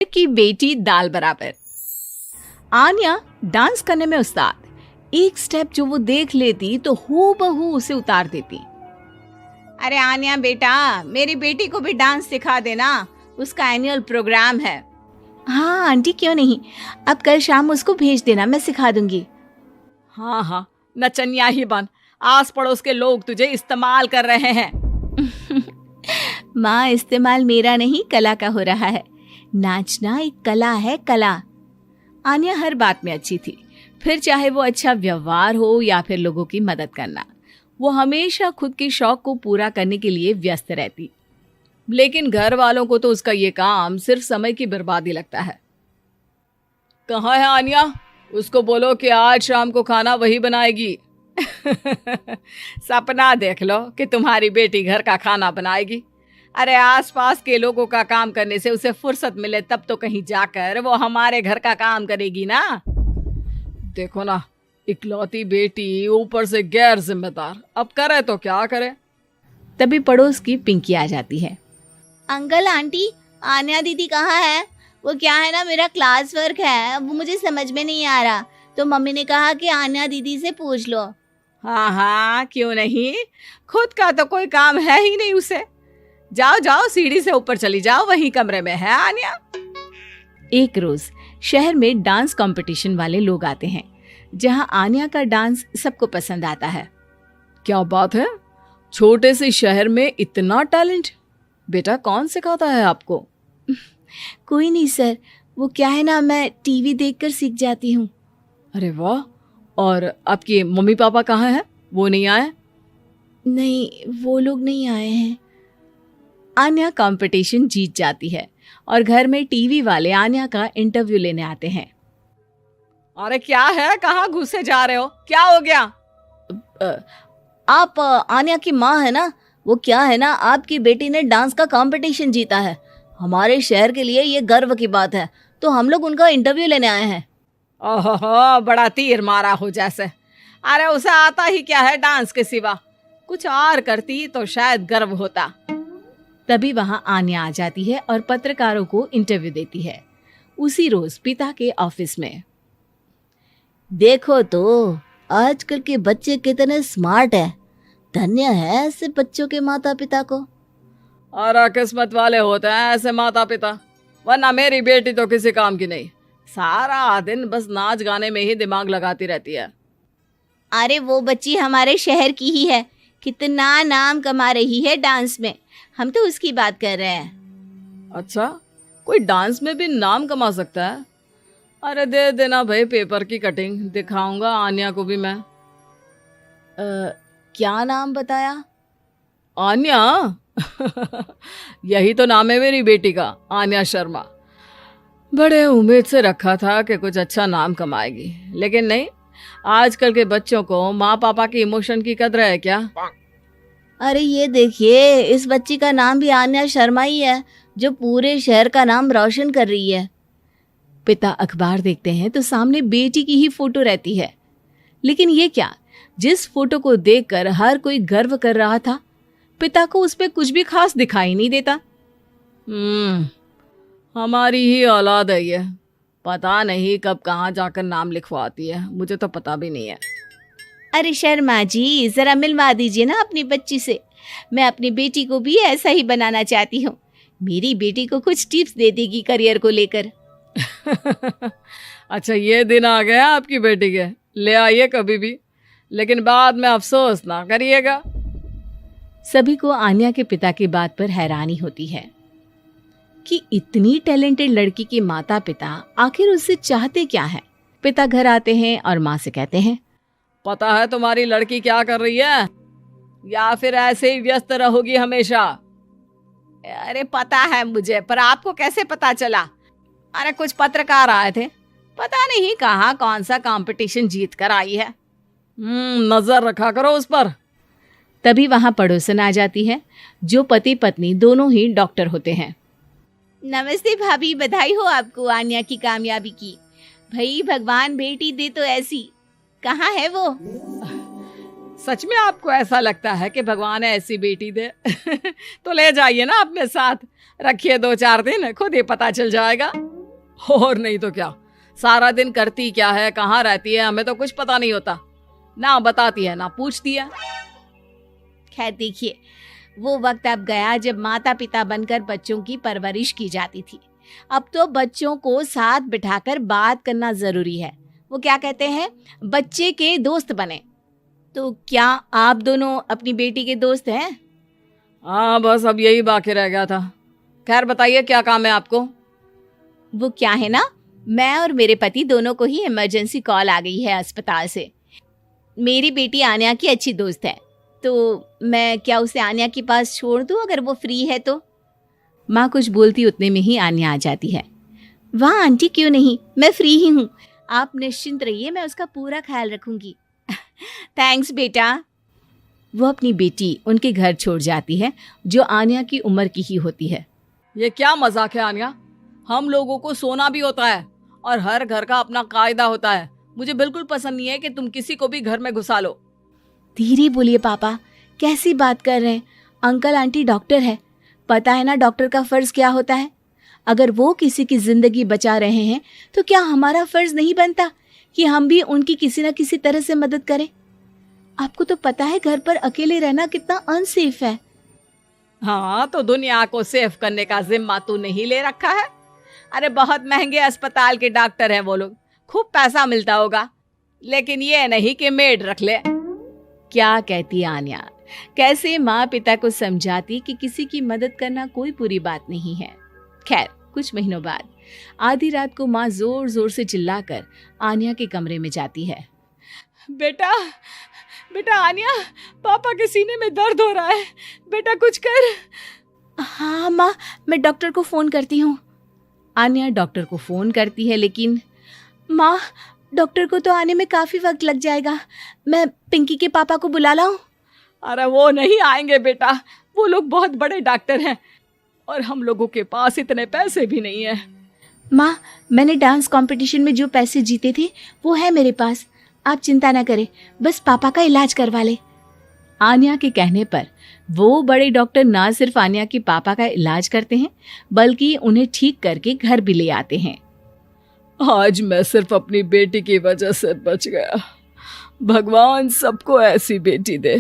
की बेटी दाल बराबर। आन्या डांस करने में उस्ताद। एक स्टेप जो वो देख लेती तो हूबहू उसे उतार देती। अरे आन्या बेटा, मेरी बेटी को भी डांस सिखा देना, उसका एनुअल प्रोग्राम है। हाँ आंटी, क्यों नहीं, अब कल शाम उसको भेज देना, मैं सिखा दूंगी। हाँ हाँ, नचनिया ही बन, आस पड़ोस के लोग तुझे इस्तेमाल कर रहे हैं। माँ, इस्तेमाल मेरा नहीं कला का हो रहा है। नाचना एक कला है, कला। आन्या हर बात में अच्छी थी, फिर चाहे वो अच्छा व्यवहार हो या फिर लोगों की मदद करना। वो हमेशा खुद के शौक को पूरा करने के लिए व्यस्त रहती, लेकिन घर वालों को तो उसका ये काम सिर्फ समय की बर्बादी लगता है। कहाँ है आन्या? उसको बोलो कि आज शाम को खाना वही बनाएगी। सपना देख लो कि तुम्हारी बेटी घर का खाना बनाएगी। अरे आसपास के लोगों का काम करने से उसे फुर्सत मिले तब तो कहीं जाकर वो हमारे घर का काम करेगी ना। देखो ना, इकलौती बेटी, ऊपर से गैर जिम्मेदार, अब करे तो क्या करे। तभी पड़ोस की पिंकी आ जाती है। अंकल आंटी, आन्या दीदी कहाँ है? वो क्या है ना, मेरा क्लास वर्क है, वो मुझे समझ में नहीं आ रहा, तो मम्मी ने कहा कि आन्या दीदी से पूछ लो। हाँ हाँ, क्यों नहीं, खुद का तो कोई काम है ही नहीं उसे। जाओ जाओ, सीढ़ी से ऊपर चली जाओ, वही कमरे में है आन्या। एक रोज शहर में डांस कंपटीशन वाले लोग आते हैं, जहां आन्या का डांस सबको पसंद आता है। क्या बात है, छोटे से शहर में इतना टैलेंट? बेटा कौन सिखाता है आपको? कोई नहीं सर, वो क्या है ना, मैं टीवी देखकर सीख जाती हूँ। अरे वाह, और आपके मम्मी पापा कहाँ हैं? वो नहीं आए? नहीं, वो लोग नहीं आए हैं। आन्या कंपटीशन जीत जाती है और घर में टीवी वाले आन्या का इंटरव्यू लेने आते हैं। अरे क्या है, कहाँ घुसे जा रहे हो, क्या हो गया? आप आन्या की माँ है ना? वो क्या है ना, आपकी बेटी ने डांस का कंपटीशन जीता है, हमारे शहर के लिए ये गर्व की बात है, तो हम लोग उनका इंटरव्यू लेने आए हैं। ओहो, बड़ा तीर मारा हो जैसे। अरे उसे आता ही क्या है डांस के सिवा, कुछ और करती तो शायद गर्व होता। तभी वहां आन्या आ जाती है और पत्रकारों को इंटरव्यू देती है। उसी रोज पिता के ऑफिस में। देखो तो आजकल के बच्चे कितने स्मार्ट हैं, धन्य है ऐसे बच्चों के माता पिता को। और किस्मत वाले होते हैं ऐसे माता पिता, वरना मेरी बेटी तो किसी काम की नहीं, सारा दिन बस नाच गाने में ही दिमाग लगाती रहती है। अरे वो बच्ची हमारे शहर की ही है, कितना नाम कमा रही है डांस में, हम तो उसकी बात कर रहे हैं। अच्छा, कोई डांस में भी नाम कमा सकता है? अरे दे देना भाई पेपर की कटिंग, दिखाऊंगा आन्या को भी मैं। क्या नाम बताया? आन्या? यही तो नाम है मेरी बेटी का, आन्या शर्मा। बड़े उम्मीद से रखा था कि कुछ अच्छा नाम कमाएगी, लेकिन नहीं। आजकल के बच्चों को माँ पापा की इमोशन की कदर है क्या? अरे ये देखिए, इस बच्ची का नाम भी आन्या शर्मा ही है, जो पूरे शहर का नाम रोशन कर रही है। पिता अखबार देखते हैं तो सामने बेटी की ही फोटो रहती है, लेकिन ये क्या, जिस फोटो को देखकर हर कोई गर्व कर रहा था, पिता को उस पे कुछ भी खास दिखाई नहीं देता। हमारी ही औलाद है ये, पता नहीं कब कहाँ जाकर नाम लिखवाती है, मुझे तो पता भी नहीं है। अरे शर्मा जी, जरा मिलवा दीजिए ना अपनी बच्ची से, मैं अपनी बेटी को भी ऐसा ही बनाना चाहती हूँ। मेरी बेटी को कुछ टिप्स दे देगी करियर को लेकर। अच्छा, ये दिन आ गया आपकी बेटी के, ले आइए कभी भी, लेकिन बाद में अफसोस ना करिएगा। सभी को आन्या के पिता की बात पर हैरानी होती है कि इतनी टैलेंटेड लड़की के माता पिता आखिर उससे चाहते क्या है। पिता घर आते हैं और माँ से कहते हैं, पता है तुम्हारी लड़की क्या कर रही है, या फिर ऐसे ही व्यस्त रहोगी हमेशा? अरे पता है मुझे, पर आपको कैसे पता चला? अरे कुछ पत्रकार आए थे, पता नहीं कहाँ कौन सा कंपटीशन जीत कर आई है। नजर रखा करो उस पर। तभी वहां पड़ोसन आ जाती है, जो पति पत्नी दोनों ही डॉक्टर होते हैं। नमस्ते भाभी, बधाई हो आपको आन्या की कामयाबी की। भाई भगवान बेटी दे तो ऐसी, कहाँ है वो? सच में आपको ऐसा लगता है कि भगवान ऐसी बेटी दे? तो ले जाइए ना अपने साथ, रखिए 2-4 दिन, खुद ही पता चल जाएगा। और नहीं तो क्या, सारा दिन करती क्या है, कहाँ रहती है, हमें तो कुछ पता नहीं होता। ना बताती है ना पूछती है। खैर देखिए, वो वक्त अब गया जब माता पिता बनकर बच्चों की परवरिश की जाती थी। अब तो बच्चों को साथ बिठाकर बात करना जरूरी है। वो क्या कहते हैं, बच्चे के दोस्त बने। तो क्या आप दोनों अपनी बेटी के दोस्त हैं? हाँ, बस अब यही बाकी रह गया था। खैर बताइए, क्या काम है आपको? वो क्या है ना, मैं और मेरे पति दोनों को ही इमरजेंसी कॉल आ गई है अस्पताल से। मेरी बेटी आन्या की अच्छी दोस्त है, तो मैं क्या उसे आन्या के पास छोड़ दूं अगर वो फ्री है तो? माँ कुछ बोलती उतने में ही आन्या आ जाती है। वाह आंटी, क्यों नहीं, मैं फ्री ही हूँ। आप निश्चिंत रहिए, मैं उसका पूरा ख्याल रखूंगी। थैंक्स बेटा। वो अपनी बेटी उनके घर छोड़ जाती है, जो आन्या की उम्र की ही होती है। ये क्या मजाक है आन्या? हम लोगों को सोना भी होता है और हर घर का अपना कायदा होता है। मुझे बिल्कुल पसंद नहीं है कि तुम किसी को भी घर में घुसा लो। धीरे बोलिए पापा, कैसी बात कर रहे हैं? अंकल आंटी डॉक्टर है, पता है ना डॉक्टर का फर्ज क्या होता है। अगर वो किसी की जिंदगी बचा रहे हैं तो क्या हमारा फर्ज नहीं बनता कि हम भी उनकी किसी न किसी तरह से मदद करें? आपको तो पता है घर पर अकेले रहना कितना अनसेफ है। हाँ, तो दुनिया को सेफ करने का जिम्मा तू नहीं ले रखा है? अरे बहुत महंगे अस्पताल के डॉक्टर हैं वो लोग, खूब पैसा मिलता होगा, लेकिन ये नहीं कि मेड रख ले। क्या कहती आन्या, कैसे माँ पिता को समझाती कि किसी की मदद करना कोई बुरी बात नहीं है। खैर कुछ महीनों बाद आधी रात को माँ जोर जोर से चिल्लाकर आन्या के कमरे में जाती है। बेटा बेटा आन्या, पापा के सीने में दर्द हो रहा है, बेटा कुछ कर। हाँ माँ, मैं डॉक्टर को फोन करती हूँ। आन्या डॉक्टर को फोन करती है, लेकिन माँ डॉक्टर को तो आने में काफी वक्त लग जाएगा, मैं पिंकी के पापा को बुला लाऊं? अरे वो नहीं आएंगे बेटा, वो लोग बहुत बड़े डॉक्टर हैं और हम लोगों के पास इतने पैसे भी नहीं है। माँ, मैंने डांस कंपटीशन में जो पैसे जीते थे वो है मेरे पास, आप चिंता ना करें, बस पापा का इलाज करवा ले। आन्या के कहने पर वो बड़े डॉक्टर ना सिर्फ आन्या के पापा का इलाज करते हैं, बल्कि उन्हें ठीक करके घर भी ले आते हैं। आज मैं सिर्फ अपनी बेटी की वजह से बच गया। भगवान सबको ऐसी बेटी दे।